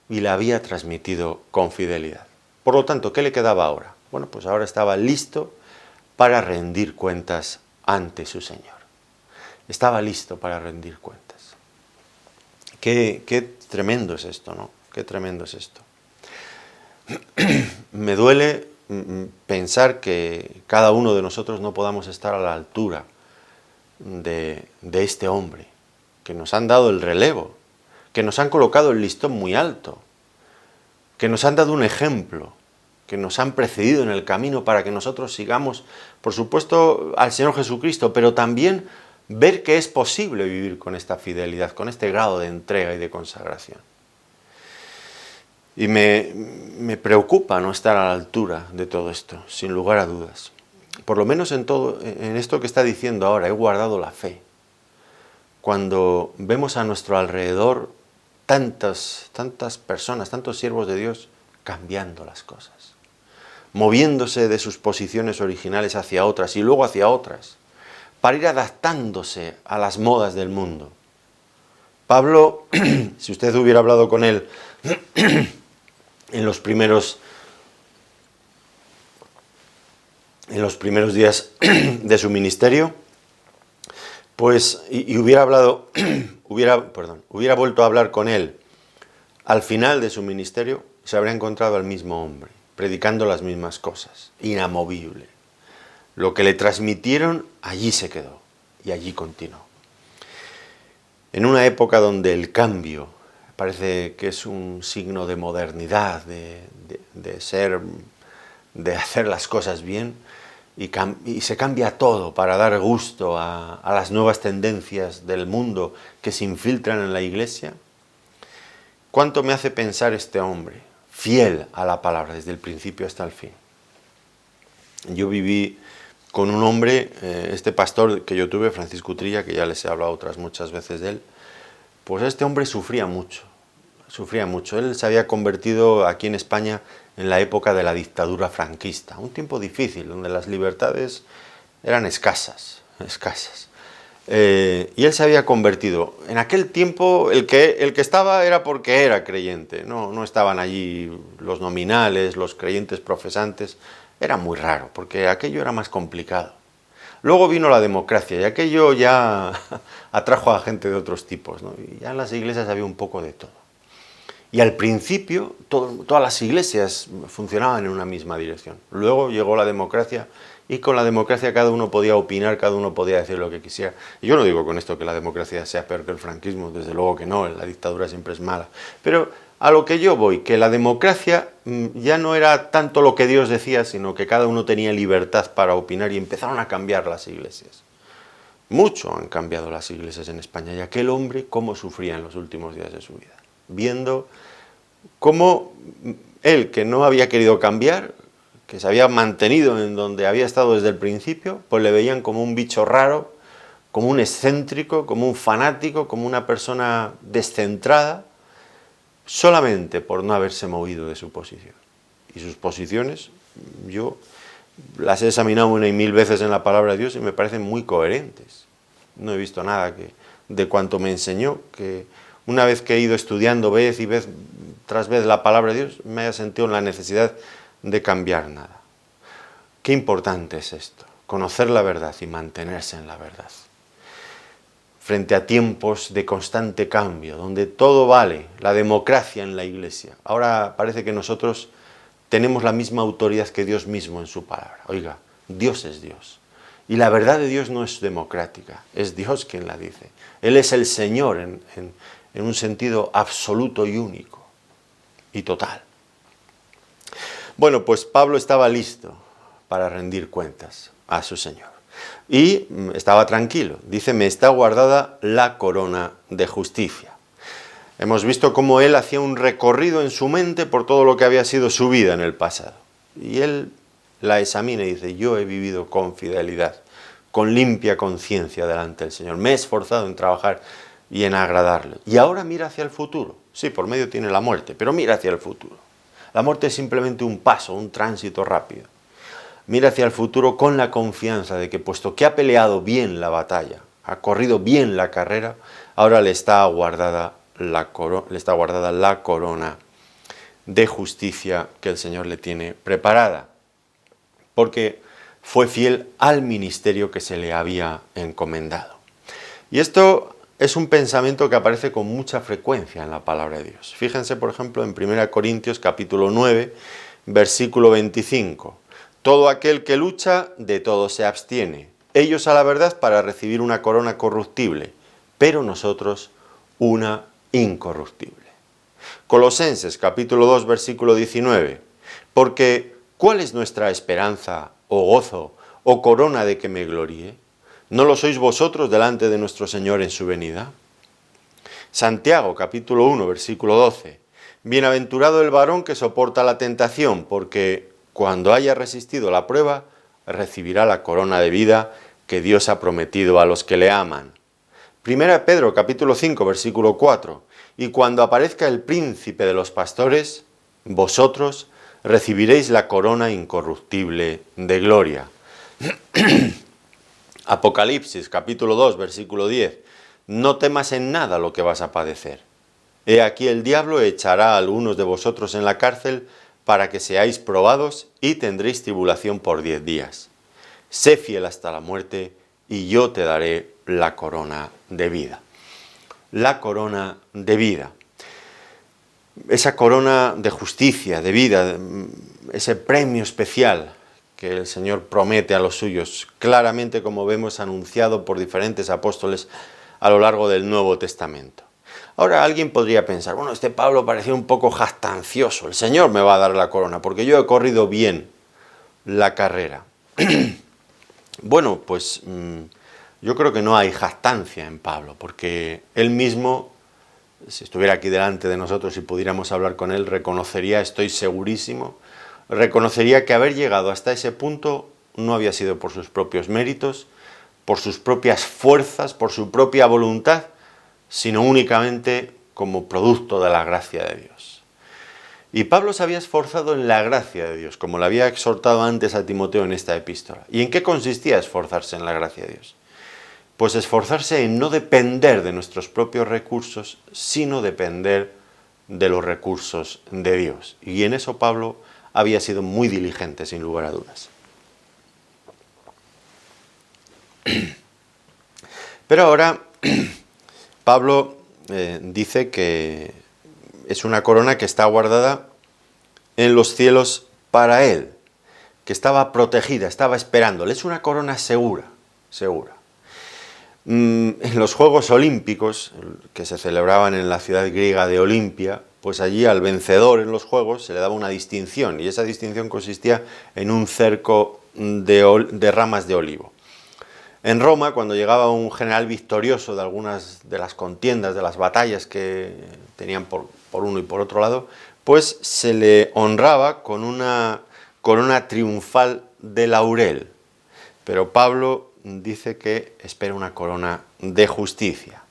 Speaker 1: y la había transmitido con fidelidad. Por lo tanto, ¿qué le quedaba ahora? Bueno, pues ahora estaba listo para rendir cuentas ante su Señor. Estaba listo para rendir cuentas. Qué tremendo es esto, ¿no? Qué tremendo es esto. Me duele pensar que cada uno de nosotros no podamos estar a la altura de este hombre, que nos han dado el relevo, que nos han colocado el listón muy alto, que nos han dado un ejemplo, que nos han precedido en el camino para que nosotros sigamos, por supuesto, al Señor Jesucristo, pero también ver que es posible vivir con esta fidelidad, con este grado de entrega y de consagración. Y me preocupa no estar a la altura de todo esto, sin lugar a dudas. Por lo menos en esto que está diciendo ahora, he guardado la fe. Cuando vemos a nuestro alrededor tantas personas, tantos siervos de Dios cambiando las cosas, moviéndose de sus posiciones originales hacia otras y luego hacia otras, para ir adaptándose a las modas del mundo. Pablo, si usted hubiera hablado con él en los primeros días de su ministerio, pues, y hubiera vuelto a hablar con él al final de su ministerio, se habría encontrado al mismo hombre, predicando las mismas cosas, inamovible. Lo que le transmitieron, allí se quedó y allí continuó. En una época donde el cambio parece que es un signo de modernidad, de hacer las cosas bien, y se cambia todo para dar gusto a las nuevas tendencias del mundo que se infiltran en la iglesia. ¿Cuánto me hace pensar este hombre, fiel a la palabra desde el principio hasta el fin? Yo viví con un hombre, este pastor que yo tuve, Francisco Utrilla, que ya les he hablado otras muchas veces de él, pues este hombre sufría mucho. Él se había convertido aquí en España en la época de la dictadura franquista, un tiempo difícil, donde las libertades eran escasas. Y él se había convertido. En aquel tiempo el que estaba era porque era creyente, no estaban allí los nominales, los creyentes profesantes. Era muy raro, porque aquello era más complicado. Luego vino la democracia y aquello ya atrajo a gente de otros tipos, ¿no? Y ya en las iglesias había un poco de todo. Y al principio todas las iglesias funcionaban en una misma dirección. Luego llegó la democracia y con la democracia cada uno podía opinar, cada uno podía decir lo que quisiera. Y yo no digo con esto que la democracia sea peor que el franquismo, desde luego que no, la dictadura siempre es mala. Pero a lo que yo voy, que la democracia ya no era tanto lo que Dios decía, sino que cada uno tenía libertad para opinar y empezaron a cambiar las iglesias. Mucho han cambiado las iglesias en España y aquel hombre cómo sufría en los últimos días de su vida, viendo cómo él, que no había querido cambiar, que se había mantenido en donde había estado desde el principio, pues le veían como un bicho raro, como un excéntrico, como un fanático, como una persona descentrada, solamente por no haberse movido de su posición. Y sus posiciones, yo las he examinado una y mil veces en la palabra de Dios y me parecen muy coherentes. No he visto nada de cuanto me enseñó, que una vez que he ido estudiando vez y vez tras vez la palabra de Dios, me haya sentido la necesidad de cambiar nada. Qué importante es esto, conocer la verdad y mantenerse en la verdad. Frente a tiempos de constante cambio, donde todo vale, la democracia en la iglesia. Ahora parece que nosotros tenemos la misma autoridad que Dios mismo en su palabra. Oiga, Dios es Dios. Y la verdad de Dios no es democrática, es Dios quien la dice. Él es el Señor en un sentido absoluto y único y total. Bueno, pues Pablo estaba listo para rendir cuentas a su Señor. Y estaba tranquilo. Dice, me está guardada la corona de justicia. Hemos visto cómo él hacía un recorrido en su mente por todo lo que había sido su vida en el pasado. Y él la examina y dice, yo he vivido con fidelidad, con limpia conciencia delante del Señor. Me he esforzado en trabajar y en agradarle. Y ahora mira hacia el futuro. Sí, por medio tiene la muerte, pero mira hacia el futuro. La muerte es simplemente un paso, un tránsito rápido. Mira hacia el futuro con la confianza de que, puesto que ha peleado bien la batalla, ha corrido bien la carrera, ahora le está guardada la corona de justicia que el Señor le tiene preparada, porque fue fiel al ministerio que se le había encomendado. Y esto es un pensamiento que aparece con mucha frecuencia en la palabra de Dios. Fíjense, por ejemplo, en 1 Corintios capítulo 9, versículo 25. Todo aquel que lucha, de todo se abstiene. Ellos a la verdad para recibir una corona corruptible, pero nosotros una incorruptible. Colosenses capítulo 2, versículo 19. Porque ¿Cuál es nuestra esperanza, o gozo, o corona de que me gloríe? ¿No lo sois vosotros delante de nuestro Señor en su venida? Santiago, capítulo 1, versículo 12. Bienaventurado el varón que soporta la tentación, porque cuando haya resistido la prueba, recibirá la corona de vida que Dios ha prometido a los que le aman. Primera Pedro, capítulo 5, versículo 4. Y cuando aparezca el príncipe de los pastores, vosotros recibiréis la corona incorruptible de gloria. Apocalipsis, capítulo 2, versículo 10. No temas en nada lo que vas a padecer. He aquí el diablo echará a algunos de vosotros en la cárcel para que seáis probados y tendréis tribulación por 10 días. Sé fiel hasta la muerte y yo te daré la corona de vida. La corona de vida. Esa corona de justicia, de vida, ese premio especial que el Señor promete a los suyos, claramente, como vemos, anunciado por diferentes apóstoles a lo largo del Nuevo Testamento. Ahora alguien podría pensar, bueno, este Pablo parecía un poco jactancioso, el Señor me va a dar la corona porque yo he corrido bien la carrera. Bueno, pues yo creo que no hay jactancia en Pablo, porque él mismo, si estuviera aquí delante de nosotros y pudiéramos hablar con él, reconocería, estoy segurísimo, reconocería que haber llegado hasta ese punto no había sido por sus propios méritos, por sus propias fuerzas, por su propia voluntad, sino únicamente como producto de la gracia de Dios. Y Pablo se había esforzado en la gracia de Dios, como le había exhortado antes a Timoteo en esta epístola. ¿Y en qué consistía esforzarse en la gracia de Dios? Pues esforzarse en no depender de nuestros propios recursos, sino depender de los recursos de Dios. Y en eso Pablo había sido muy diligente, sin lugar a dudas. Pero ahora Pablo dice que es una corona que está guardada en los cielos para él, que estaba protegida, estaba esperándole. Es una corona segura, segura. En los Juegos Olímpicos, que se celebraban en la ciudad griega de Olimpia, pues allí al vencedor en los Juegos se le daba una distinción, y esa distinción consistía en un cerco de ramas de olivo. En Roma, cuando llegaba un general victorioso de algunas de las contiendas, de las batallas que tenían por uno y por otro lado, pues se le honraba con una corona triunfal de laurel. Pero Pablo dice que espera una corona de justicia.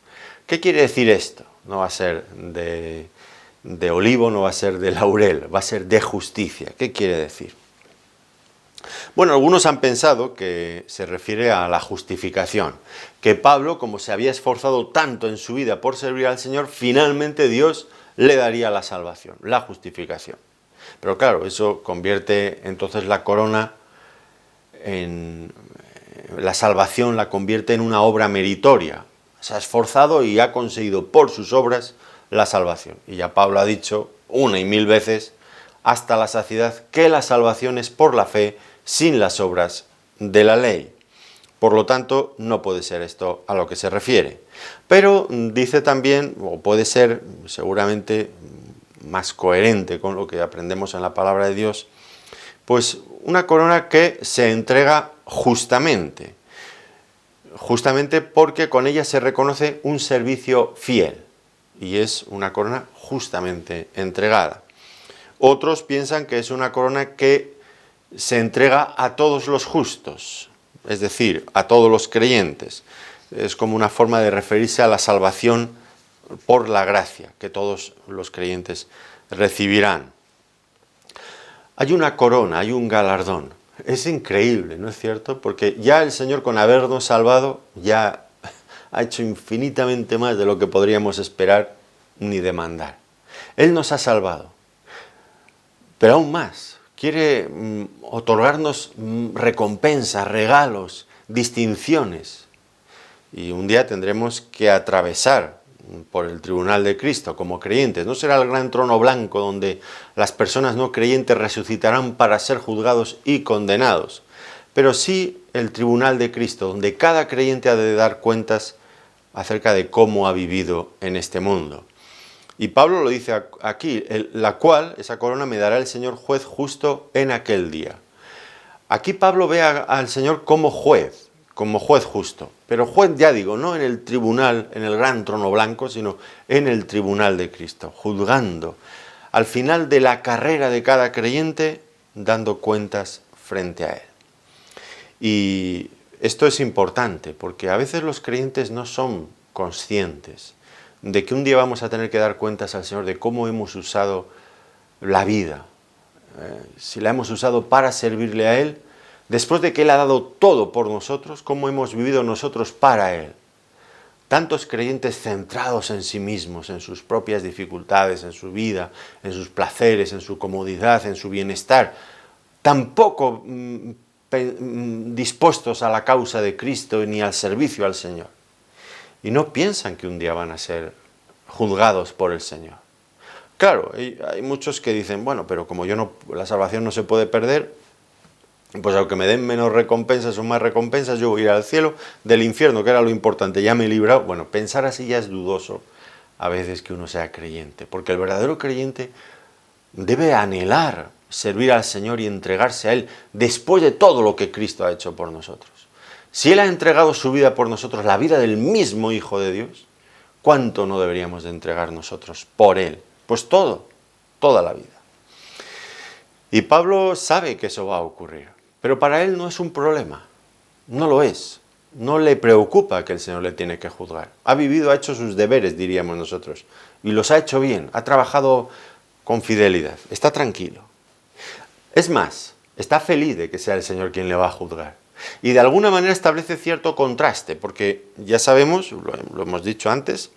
Speaker 1: ¿Qué quiere decir esto? No va a ser de olivo, no va a ser de laurel, va a ser de justicia. ¿Qué quiere decir? Bueno, algunos han pensado que se refiere a la justificación, que Pablo, como se había esforzado tanto en su vida por servir al Señor, finalmente Dios le daría la salvación, la justificación. Pero claro, eso convierte entonces la corona la salvación la convierte en una obra meritoria. Se ha esforzado y ha conseguido por sus obras la salvación. Y ya Pablo ha dicho una y mil veces, hasta la saciedad, que la salvación es por la fe, sin las obras de la ley. Por lo tanto, no puede ser esto a lo que se refiere. Pero dice también, o puede ser seguramente más coherente con lo que aprendemos en la palabra de Dios, pues una corona que se entrega justamente. Justamente porque con ella se reconoce un servicio fiel. Y es una corona justamente entregada. Otros piensan que es una corona que se entrega a todos los justos, es decir, a todos los creyentes. Es como una forma de referirse a la salvación por la gracia que todos los creyentes recibirán. Hay una corona, hay un galardón. Es increíble, ¿no es cierto? Porque ya el Señor, con habernos salvado, ya ha hecho infinitamente más de lo que podríamos esperar ni demandar. Él nos ha salvado, pero aún más. Quiere otorgarnos recompensas, regalos, distinciones. Y un día tendremos que atravesar por el tribunal de Cristo como creyentes. No será el gran trono blanco donde las personas no creyentes resucitarán para ser juzgados y condenados, pero sí el tribunal de Cristo, donde cada creyente ha de dar cuentas acerca de cómo ha vivido en este mundo. Y Pablo lo dice aquí, la cual, esa corona, me dará el Señor juez justo en aquel día. Aquí Pablo ve al Señor como juez justo. Pero juez, ya digo, no en el tribunal, en el gran trono blanco, sino en el tribunal de Cristo, juzgando. Al final de la carrera de cada creyente, dando cuentas frente a Él. Y esto es importante, porque a veces los creyentes no son conscientes de que un día vamos a tener que dar cuentas al Señor de cómo hemos usado la vida. Si la hemos usado para servirle a Él, después de que Él ha dado todo por nosotros, cómo hemos vivido nosotros para Él. Tantos creyentes centrados en sí mismos, en sus propias dificultades, en su vida, en sus placeres, en su comodidad, en su bienestar, tampoco dispuestos a la causa de Cristo ni al servicio al Señor. Y no piensan que un día van a ser juzgados por el Señor. Claro, hay muchos que dicen, bueno, pero como la salvación no se puede perder, pues aunque me den menos recompensas o más recompensas, yo voy a ir al cielo, del infierno, que era lo importante, ya me he librado. Bueno, pensar así ya es dudoso a veces que uno sea creyente, porque el verdadero creyente debe anhelar servir al Señor y entregarse a Él después de todo lo que Cristo ha hecho por nosotros. Si Él ha entregado su vida por nosotros, la vida del mismo Hijo de Dios, ¿cuánto no deberíamos de entregar nosotros por Él? Pues todo, toda la vida. Y Pablo sabe que eso va a ocurrir, pero para él no es un problema, no lo es. No le preocupa que el Señor le tiene que juzgar. Ha vivido, ha hecho sus deberes, diríamos nosotros, y los ha hecho bien, ha trabajado con fidelidad, está tranquilo. Es más, está feliz de que sea el Señor quien le va a juzgar. Y de alguna manera establece cierto contraste, porque ya sabemos, lo hemos dicho antes,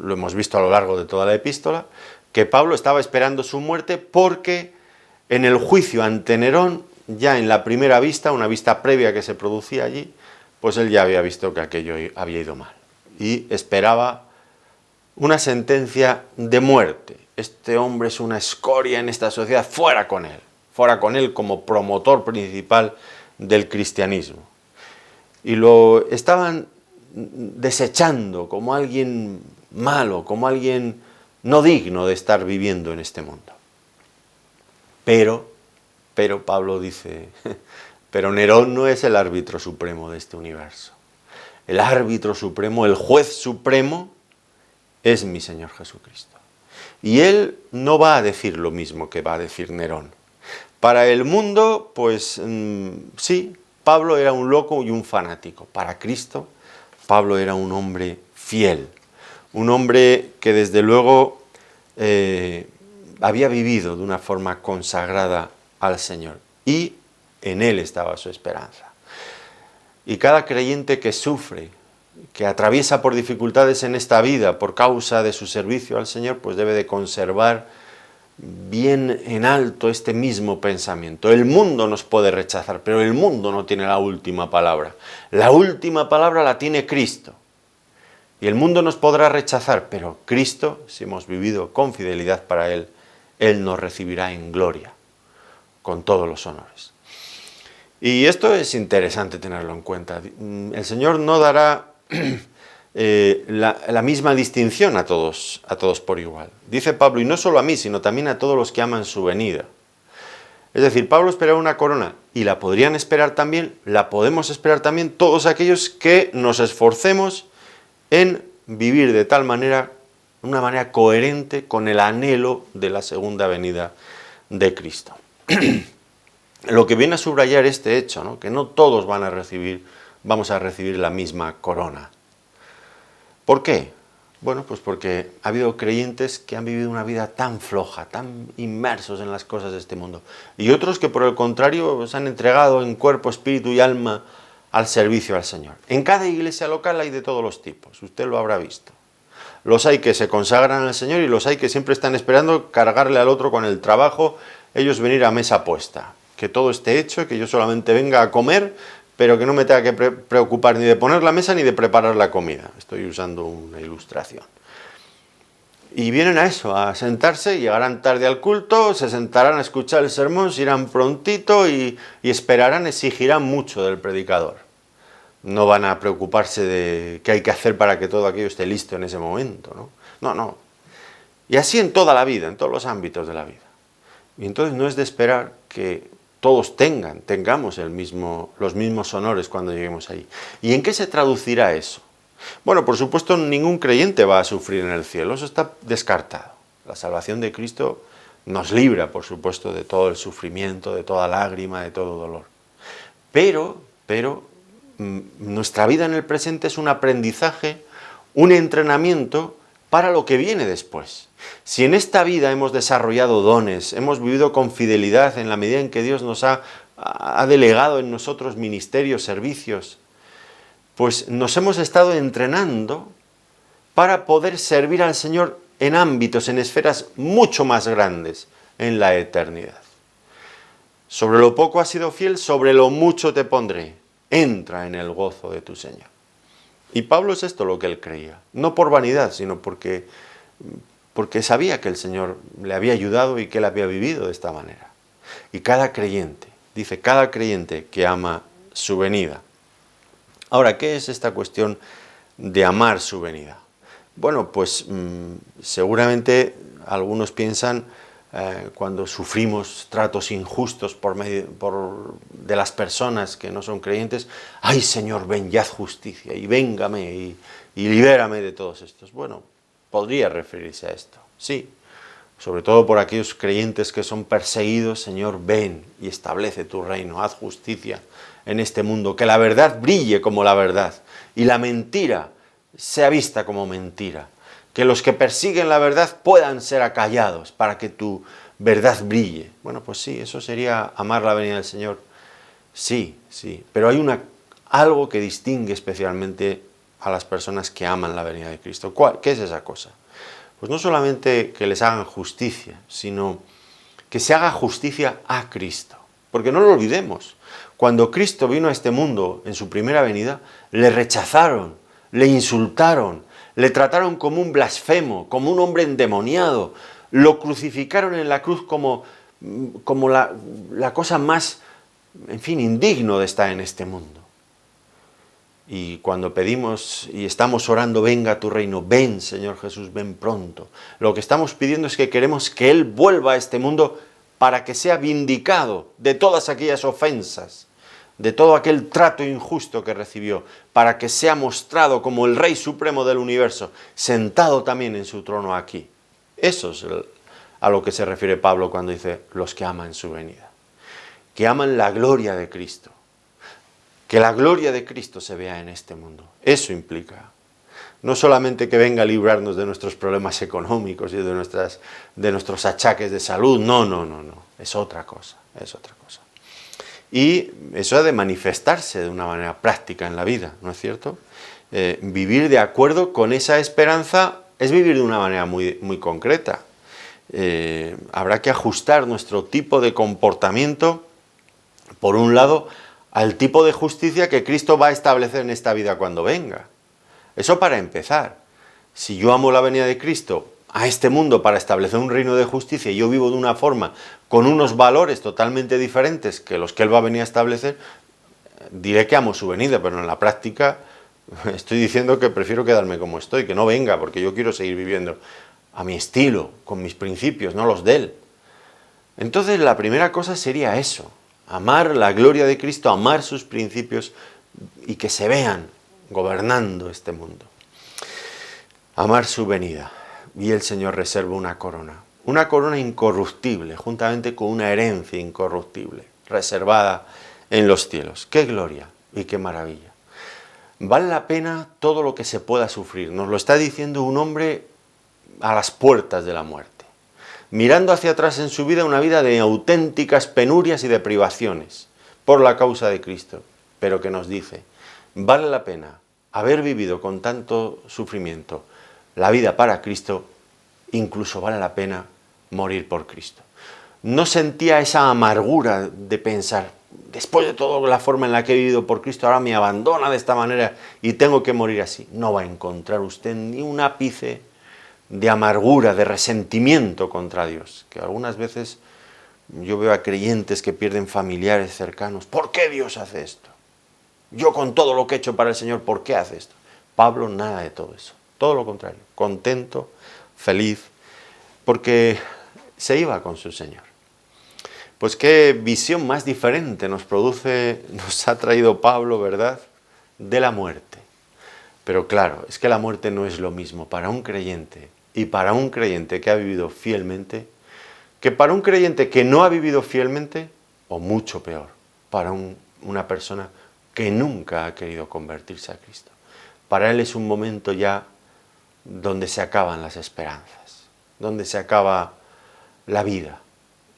Speaker 1: lo hemos visto a lo largo de toda la epístola, que Pablo estaba esperando su muerte porque en el juicio ante Nerón, ya en la primera vista, una vista previa que se producía allí, pues él ya había visto que aquello había ido mal. Y esperaba una sentencia de muerte. Este hombre es una escoria en esta sociedad, fuera con él como promotor principal del cristianismo. Y lo estaban desechando como alguien malo, como alguien no digno de estar viviendo en este mundo. Pero Pablo dice, pero Nerón no es el árbitro supremo de este universo. El árbitro supremo, el juez supremo, es mi Señor Jesucristo. Y Él no va a decir lo mismo que va a decir Nerón. Para el mundo, pues sí, Pablo era un loco y un fanático. Para Cristo, Pablo era un hombre fiel. Un hombre que desde luego había vivido de una forma consagrada al Señor. Y en Él estaba su esperanza. Y cada creyente que sufre, que atraviesa por dificultades en esta vida por causa de su servicio al Señor, pues debe de conservar bien en alto este mismo pensamiento. El mundo nos puede rechazar, pero el mundo no tiene la última palabra. La última palabra la tiene Cristo. Y el mundo nos podrá rechazar, pero Cristo, si hemos vivido con fidelidad para Él, Él nos recibirá en gloria, con todos los honores. Y esto es interesante tenerlo en cuenta. El Señor no dará la misma distinción a todos por igual. Dice Pablo, y no solo a mí, sino también a todos los que aman su venida. Es decir, Pablo esperaba una corona, y la podrían esperar también, la podemos esperar también todos aquellos que nos esforcemos en vivir de tal manera, una manera coherente con el anhelo de la segunda venida de Cristo. Lo que viene a subrayar este hecho, ¿no? Que no todos vamos a recibir la misma corona. ¿Por qué? Bueno, pues porque ha habido creyentes que han vivido una vida tan floja, tan inmersos en las cosas de este mundo, y otros que por el contrario se han entregado en cuerpo, espíritu y alma al servicio al Señor. En cada iglesia local hay de todos los tipos, usted lo habrá visto. Los hay que se consagran al Señor y los hay que siempre están esperando cargarle al otro con el trabajo, ellos venir a mesa puesta. Que todo esté hecho, que yo solamente venga a comer, pero que no me tenga que preocupar ni de poner la mesa ni de preparar la comida. Estoy usando una ilustración. Y vienen a eso, a sentarse, llegarán tarde al culto, se sentarán a escuchar el sermón, se irán prontito y esperarán, exigirán mucho del predicador. No van a preocuparse de qué hay que hacer para que todo aquello esté listo en ese momento, ¿no? No. Y así en toda la vida, en todos los ámbitos de la vida. Y entonces no es de esperar que todos tengamos los mismos honores cuando lleguemos ahí. ¿Y en qué se traducirá eso? Bueno, por supuesto, ningún creyente va a sufrir en el cielo, eso está descartado. La salvación de Cristo nos libra, por supuesto, de todo el sufrimiento, de toda lágrima, de todo dolor. Pero nuestra vida en el presente es un aprendizaje, un entrenamiento para lo que viene después. Si en esta vida hemos desarrollado dones, hemos vivido con fidelidad en la medida en que Dios nos ha delegado en nosotros ministerios, servicios, pues nos hemos estado entrenando para poder servir al Señor en ámbitos, en esferas mucho más grandes en la eternidad. Sobre lo poco has sido fiel, sobre lo mucho te pondré. Entra en el gozo de tu Señor. Y Pablo es esto lo que él creía, no por vanidad, sino porque sabía que el Señor le había ayudado y que él había vivido de esta manera. Y cada creyente, dice, cada creyente que ama su venida. Ahora, ¿qué es esta cuestión de amar su venida? Bueno, pues seguramente algunos piensan cuando sufrimos tratos injustos de las personas que no son creyentes, ¡ay, Señor, ven y haz justicia, y véngame, y libérame de todos estos! Bueno, podría referirse a esto, sí, sobre todo por aquellos creyentes que son perseguidos. Señor, ven y establece tu reino, haz justicia en este mundo, que la verdad brille como la verdad, y la mentira sea vista como mentira, que los que persiguen la verdad puedan ser acallados para que tu verdad brille. Bueno, pues sí, eso sería amar la venida del Señor. Sí, pero hay algo que distingue especialmente a las personas que aman la venida de Cristo. ¿Qué es esa cosa? Pues no solamente que les hagan justicia, sino que se haga justicia a Cristo. Porque no lo olvidemos, cuando Cristo vino a este mundo en su primera venida, le rechazaron, le insultaron, le trataron como un blasfemo, como un hombre endemoniado, lo crucificaron en la cruz como la cosa más, en fin, indigno de estar en este mundo. Y cuando pedimos y estamos orando, venga tu reino, ven Señor Jesús, ven pronto, lo que estamos pidiendo es que queremos que Él vuelva a este mundo para que sea vindicado de todas aquellas ofensas, de todo aquel trato injusto que recibió, para que sea mostrado como el Rey Supremo del universo, sentado también en su trono aquí. Eso es a lo que se refiere Pablo cuando dice los que aman su venida, que aman la gloria de Cristo, que la gloria de Cristo se vea en este mundo. Eso implica no solamente que venga a librarnos de nuestros problemas económicos y de nuestros achaques de salud, no, es otra cosa. Y eso ha de manifestarse de una manera práctica en la vida, ¿no es cierto? Vivir de acuerdo con esa esperanza es vivir de una manera muy, muy concreta. Habrá que ajustar nuestro tipo de comportamiento, por un lado, al tipo de justicia que Cristo va a establecer en esta vida cuando venga. Eso para empezar. Si yo amo la venida de Cristo a este mundo para establecer un reino de justicia y yo vivo de una forma con unos valores totalmente diferentes que los que Él va a venir a establecer, diré que amo su venida, pero en la práctica estoy diciendo que prefiero quedarme como estoy, que no venga, porque yo quiero seguir viviendo a mi estilo, con mis principios, no los de Él. Entonces la primera cosa sería eso, amar la gloria de Cristo, amar sus principios y que se vean gobernando este mundo. Amar su venida. Y el Señor reserva una corona incorruptible, juntamente con una herencia incorruptible, reservada en los cielos. ¡Qué gloria y qué maravilla! Vale la pena todo lo que se pueda sufrir. Nos lo está diciendo un hombre a las puertas de la muerte, mirando hacia atrás en su vida, una vida de auténticas penurias y de privaciones, por la causa de Cristo, pero que nos dice, vale la pena haber vivido con tanto sufrimiento la vida para Cristo, incluso vale la pena morir por Cristo. No sentía esa amargura de pensar, después de toda la forma en la que he vivido por Cristo, ahora me abandona de esta manera y tengo que morir así. No va a encontrar usted ni un ápice de amargura, de resentimiento contra Dios, que algunas veces yo veo a creyentes que pierden familiares cercanos. ¿Por qué Dios hace esto? Yo con todo lo que he hecho para el Señor, ¿por qué hace esto? Pablo nada de todo eso, todo lo contrario, contento, feliz, porque se iba con su Señor. Pues qué visión más diferente nos ha traído Pablo, ¿verdad?, de la muerte. Pero claro, es que la muerte no es lo mismo para un creyente y para un creyente que ha vivido fielmente, que para un creyente que no ha vivido fielmente, o mucho peor, para una persona que nunca ha querido convertirse a Cristo. Para él es un momento ya donde se acaban las esperanzas, donde se acaba la vida,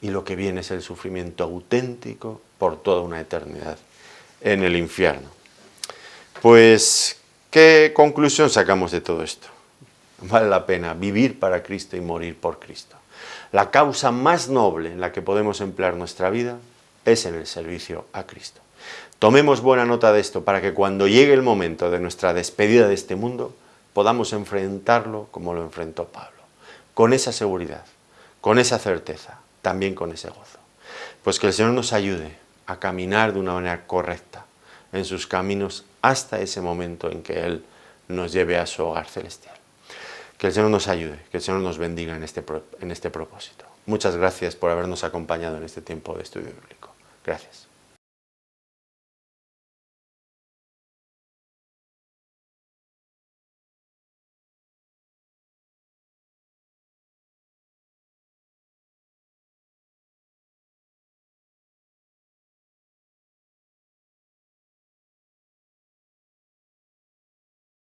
Speaker 1: y lo que viene es el sufrimiento auténtico por toda una eternidad en el infierno. Pues, ¿qué conclusión sacamos de todo esto? Vale la pena vivir para Cristo y morir por Cristo. La causa más noble en la que podemos emplear nuestra vida es en el servicio a Cristo. Tomemos buena nota de esto para que cuando llegue el momento de nuestra despedida de este mundo podamos enfrentarlo como lo enfrentó Pablo, con esa seguridad, con esa certeza, también con ese gozo. Pues que el Señor nos ayude a caminar de una manera correcta en sus caminos hasta ese momento en que Él nos lleve a su hogar celestial. Que el Señor nos ayude, que el Señor nos bendiga en este propósito. Muchas gracias por habernos acompañado en este tiempo de estudio bíblico. Gracias.